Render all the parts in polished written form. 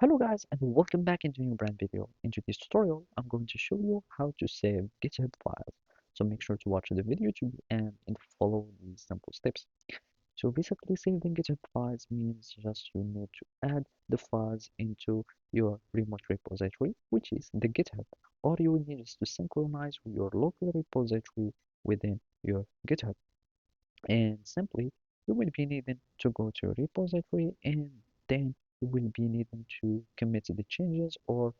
Hello guys and welcome back into a new brand video. In today's tutorial, I'm going to show you how to save GitHub files. So make sure to watch the video to the end and follow these simple steps. So basically saving GitHub files means just you need to add the files into your remote repository, which is the GitHub, or you will need just to synchronize with your local repository within your GitHub. And simply you will be needing to go to your repository and then you will be needing to commit the changes or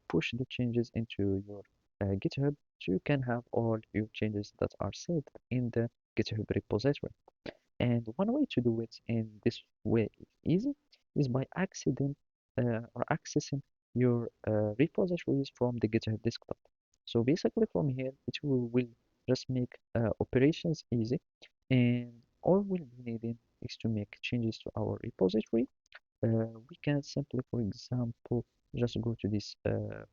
push the changes into your GitHub so you can have all your changes that are saved in the GitHub repository. And one way to do it in this way is easy is by accessing your repositories from the GitHub desktop. So basically from here, will just make operations easy, and all we'll be needing is to make changes to our repository. We can simply, for example, just go to this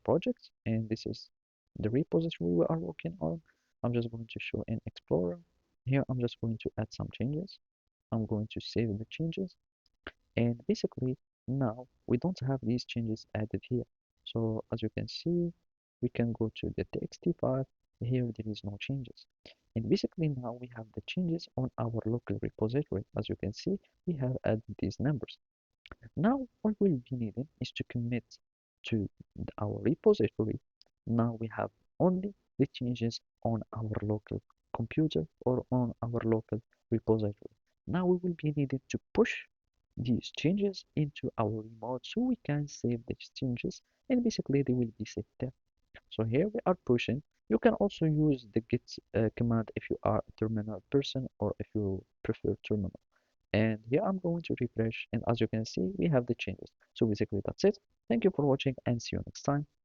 project, and this is the repository we are working on. I'm just going to show in Explorer. Here, I'm just going to add some changes. I'm going to save the changes, and basically now we don't have these changes added here. So as you can see, we can go to the txt file. Here there is no changes, and basically now we have the changes on our local repository. As you can see, we have added these numbers. Now all we'll be needing is to commit to our repository. Now we have only the changes on our local computer or on our local repository. Now we will be needing to push these changes into our remote so we can save these changes, and basically they will be saved there. So here we are pushing. You can also use the git command if you are a terminal person or if you prefer terminal. And here I'm going to refresh, and as you can see we have the changes. So basically that's it. Thank you for watching and see you next time.